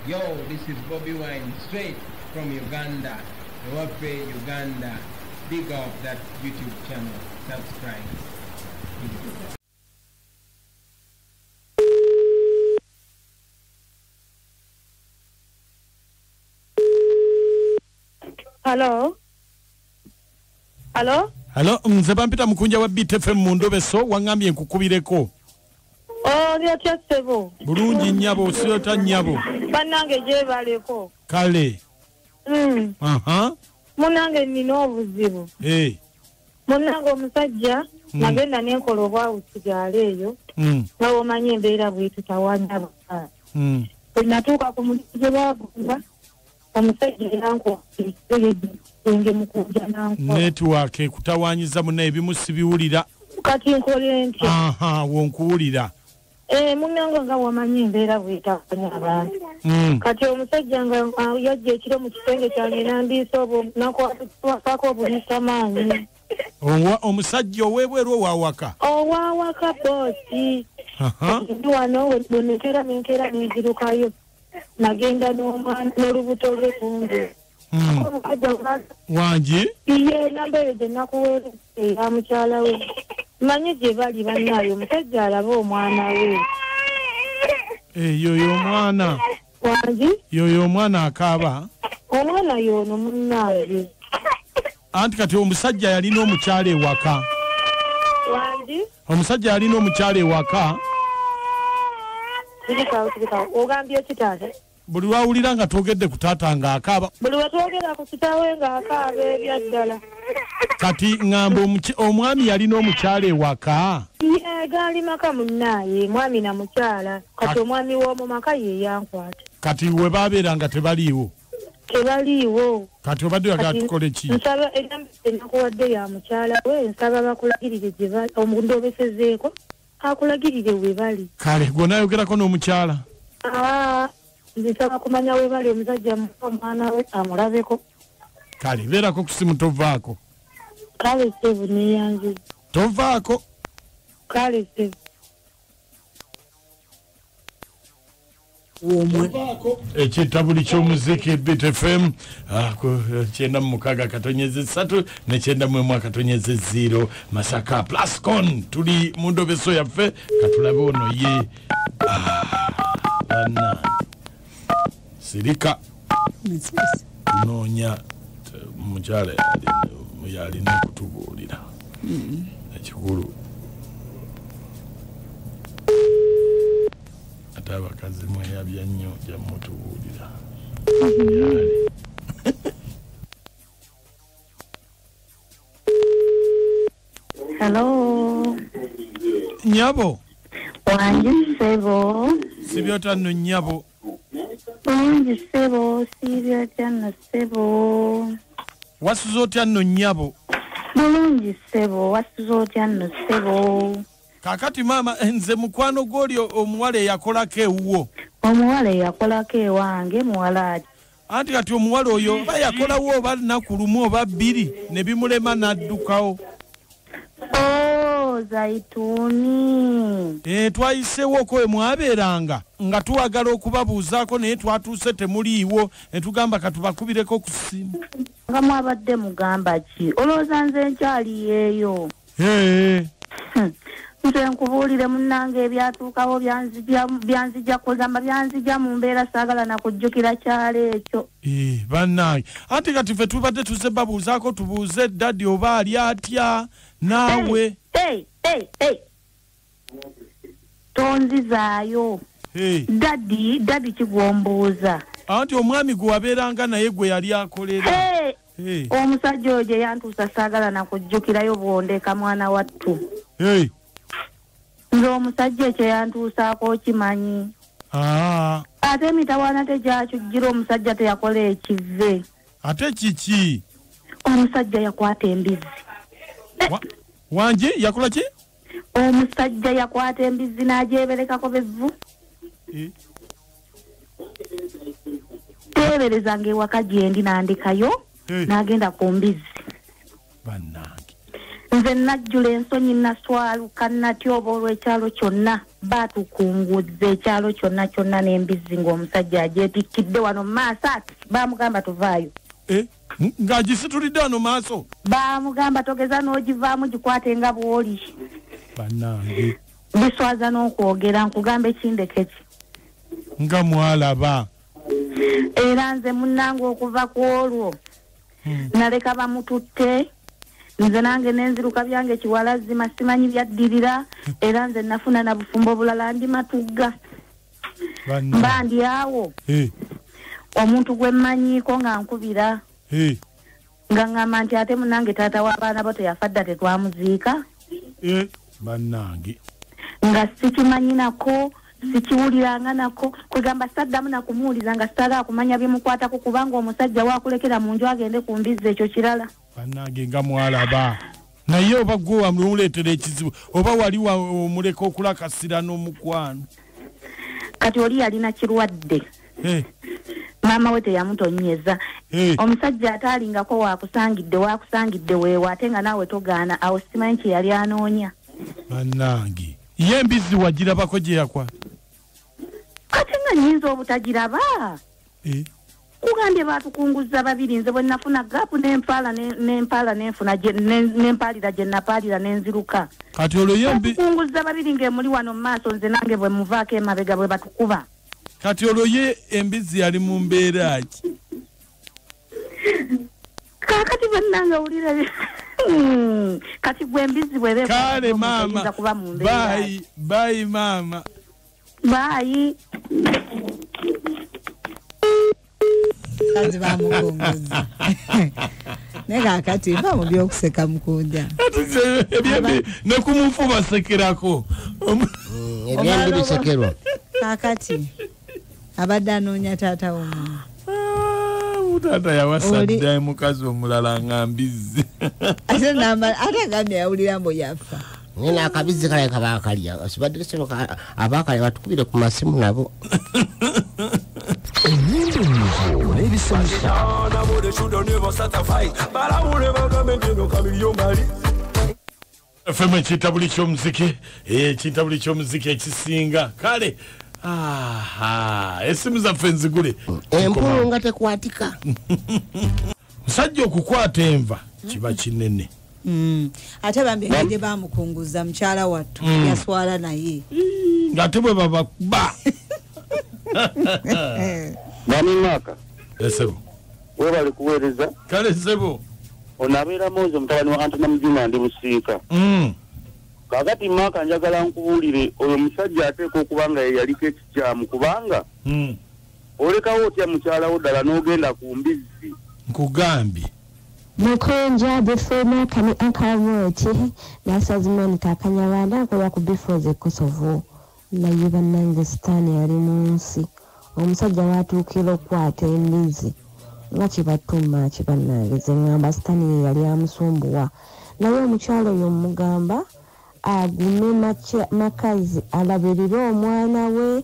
Yo, this is Bobby Wine, straight from Uganda. Wape Uganda. Big up that YouTube channel. Subscribe. Hello. Hello. Hello, nze bampita Mukunja wa BTFM mu Endobeso wangambye nkukubireko. Lyatya ssebo. Bulungi nnyabo siyota nnyabo. Bannange gye baleko. Kale. Munnange nina obuzibu. Munnange omusajja nagenda n'enkola obwawusigala eyo. Nga omanyi embeera bw'etu tawanya bukala. Bwe natuuka ku mulimu gye baagumba omusajja yankwatenge Mukunja nankola. Network kutawanyiza munne ebimu sibiwulira. Kati nkole ntya? Wonkuwulira. Munnange nga wamanyi embeera bw'etawanya abantu. Kati omusajja nga yajja ekiro mu kisenge kyange nandiisa obwo nakwatako obuliisa maanyi. Omusajja ow'ebweru owawaka? Owawaka boosi. Ndi wano wenekera nenkera nezirukayo. Nagenda n'olubuto lwe kunge. Wangi? Iye namba eyo gye nakuweereza eya mukyala we. Manyi gye bali bannaayo omusajja alaba omwana we. Yoyo omwana. Wangi? Yoyo omwana akaaba? Omwana y'ono munnange. Anti kati omusajja yalina omukyala ewaka. Wangi? Omusajja yalina omukyala ewaka. Sirikawo. Ogambye ki taata? Buli lwawulira nga twogedde ku taata ng'akaaba. Buli we twogera ku kitaawe ng'akaaba ebya ddala. Kati ngamba omwami yalina omukyala ewaka? Gaali maka munnaaye, mwami na mukyala. Kati omwami w'omu maka ye yankwata. Kati we baabeeranga tebaliiwo? Tebaliiwo. Kati obadde oyagala tukole ki? Nsaba enambise nakuwadde ya mukyala we, nsaba bakulagirire gye bali, omundobesezeeko akulagirire we bali. Kale gwonna ayogerako n'omukyala? Nsaba kumanya we bali omusajja omwana we amulabeko. Kale beerako ku simu tovaako. Kale sebu neyanze. Tovaako. Kale sebu. Ekitabuli ky'omuziki BTFM 96.3 ne 91.0 Masaka Plascon tuli mu Endobeso yaffe katulabe ono ye ana sirika noonya mukyala yalina kutubuulira ekikulu ate abakazi mweyabya nnyo jamutubuulira. Hello. Nyabo. Wangi sebo. Sibyota nno nyabo. Wangi sebo, sibyota nno sebo. Wasuza otya nno nyabo? Bulungi sebo, wasuza otya nno sebo. Kakati mama nze mukwano gw'oli omuwala eyakolako ewuwo. Omuwala eyakolako ewange muwala ati. Anti kati omuwala oyo oba yakolawo oba lunaku lumu oba bbiri ne bimulema n'addukawo. Zaituni. Twayiseewoko we mwabeeranga nga tuwagala okubabuuzaako naye twatuuse temuliiwo ne tugamba katubakubireko ku ssimu. Nga mwabadde mugamba ki? Olowooza nze nkyali eyo. Nze nkubuulire munnange ebyatuukawo byanzija kugamba byanzija mu mbeera saagala na kujjukira kyalo ekyo. Bannange anti kati ffe tubadde tuze babuuzaako tubuuze daddi oba ali atya naawe. Tonzizaayo. Daddi kigwombuuza. Anti omwami gwe wabeeranga naye gwe yali akolera. Omusajja oyo gye yantuusa saagala na kujjukirayo bwondeka mwana wattu. Nze omusajja ekyo yantuusaako okimanyi. Ate emitawaana tegyakujjira omusajja teyakola ekive. Ate kiki? Omusajja yakwata embizi. Wangi yakola ki? Omusajja yakwata embizi n'agyeberekako bevvu. Teeberezanga ewaka gye ndi nandikayo n'agenda ku mbizi. Bannange. nze najjula ensonyi naswaluka natyo obwolwo ekyalo kyonna batukunguzza ekyalo kyonna n'Embizi ng'omusajja agyetikkidde wano maaso ati baamugamba tuvaayo ng'agisitulidde wano maaso baamugamba togeza n'ogivaamu gikwate nga bw'oli bannange biswaza n'okwogera nkugamba ekindekeki nga mwalaba era nze munnange okuva ku olwo naleka bamututte nze nange n'enziruka byange kiwalazima simanyi byaddirira era nze nafuna na bufumbo bulala ndi matugga mba ndi awo omuntu gwe mmanyiiko nga nkubira nga ngamba nti ate munange taata w'abaana bo teyafa dda tetwamuziika bannange nga sikimanyi nako sikiwuliranga nako kwegamba saddamu nakumuwuliza nga sitala kumanya bimukwatako kubanga omusajja wakulekera mu nju agende ku Mbizi ekyo kirala bannange nga mwalaba naye oba gwe wamuleetera ekizibu oba wali omuleka okulakasira n'omukwano kati oli yalina kirwadde maama we teyamutonyeza omusajja ataalingako wakusangidde weewa ate nga naawe togaana awo simanyi kye yali anoonya bannange ye Embizi wagirabako gye yakwa ate nga nyinza obutagiraba kugambye batukunguzza babiri nze bwe nafuna gaapu n'empaala nenfuna n'empaalira gye napaalira n'enziruka kati olwo batukunguzza babiri ng'emuli wano mu maaso nze nange bwe muvaako emabega bwe batukuba kati olwo ye Embizi yali mu mbeera ki kaakati bannange wulira kati gwe Embizi bwe kale maama bayi maama bayi kazi bamukunguza nega kati va mu byokuseka Mukunja ne kumufu basekerako ebyandi bisekerwa kakati abadde anoonya taata w'omwana taata yawasadde mukazi omulala nga Mbizi ate agambye yawulira mbu yafa nina akabizi kale kabakalya osibadde kisero abakalya batukubire ku masimu nabo FM kitabuli ky'omuziki ekisinga kale esimu zaffe nzigule empulu nga tekwatika musajja okukwata enva kiba kinene ate bambi ngende bamukunguza mukyala wattu yaswala naye ng'ate bwe babakuba Nani maka esebo we bali kuweereza kale sebo onabeera mozo mutabani wa Antona Mujuma ndi Busiika kakati maka njagala nkubuulire oyo musajja ateeka okuba nga yeyaliko ekikyamu kubanga olekawo otya mukyala wo ddala n'ogenda ku Mbizi nkugambye Mukunja the former kani ankamoti nasazimani takanyabanda ko yakubifoze Kosovo na yiba nange stani yali munsi omusajja watuukira okwata Embizi nga kibatuma kibanange zengamba stani yali amusumbuwa naye omukyalo oyo mugamba agume makazi alabirire omwana we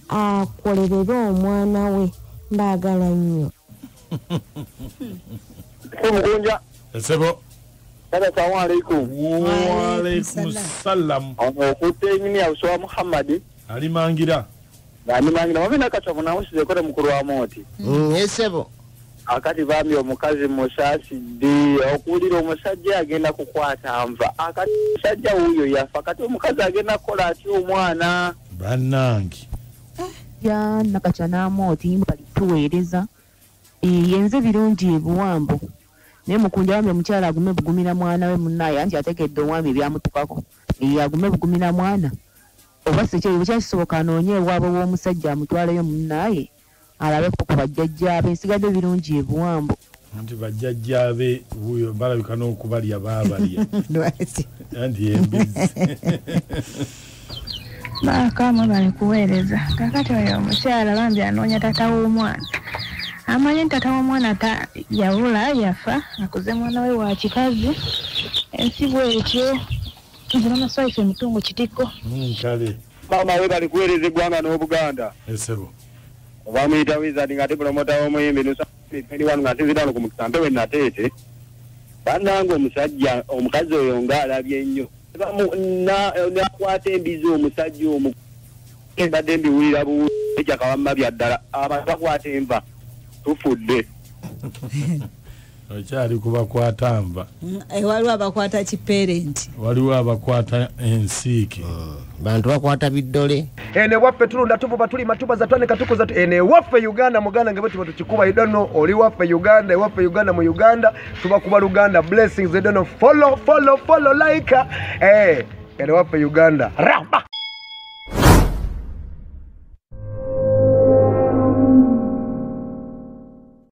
akolerere omwana we mbagala nnyo Mukunja esebo Assalamu alaikum wa alaikum salam okutte nyini ya Uswa Muhammad ali mangira wabina kachavu na usize kore mukuru wa moti esebo akati bambi omukazi musaasidde okuwulira omusajja agenda kukwata nva akati omusajja wuyo yafa kati omukazi agenda kukola atya omwana bannange ya nakacha n'amooti balituweereza yenze birungi ebuwambo naye Mukunja wambe omukyala agume bugumira mwana we munnaye anti ategedde omwami ebyamutukako agume bugumira mwana oba sekyo bukyakisoboka anoonye ewaabwe w'omusajja amutwaleyo munnaye alabeko ku bajjajjaabe nsigadde birungi ebuwambo anti bajjajjaabe wuyo balabika n'okubalya baabalya anti Embizi bakamwe bali kuweereza kakati oyo omukyala bambi anoonya tata w'omwana amanye tata w'omwana yawula yafa akuze mwana we wa kikazi ensi bwetyo nzira amaswaife mutungo kitiko kale mama we bali kuweereza eggwanga n'Obuganda esebo obamuyita wizard ng'ate promota w'omuyimbi nusapeni wanu ng'asinzira wano ku mukisa mpewe nateete Banango omusajja omukazi oyo ngaalabye nnyo. Nakwata embizi omusajja badde mbiwulira buwulira ekyakawamma bya ddala abantu bakwata enva tufudde. Okyali kubakwata nva. Waliwo abakwata kiparenti. Waliwo abakwata ensiike. Bantu bakwata biddole. Ene waffe tulunda tuvuba tuli matuba za twane katukuza ene waffe Uganda muganda ngebe tuba tukikuba I don't know oli waffe Uganda waffe Uganda mu Uganda tuba kuba Uganda blessings I don't know follow like ene waffe Uganda ramba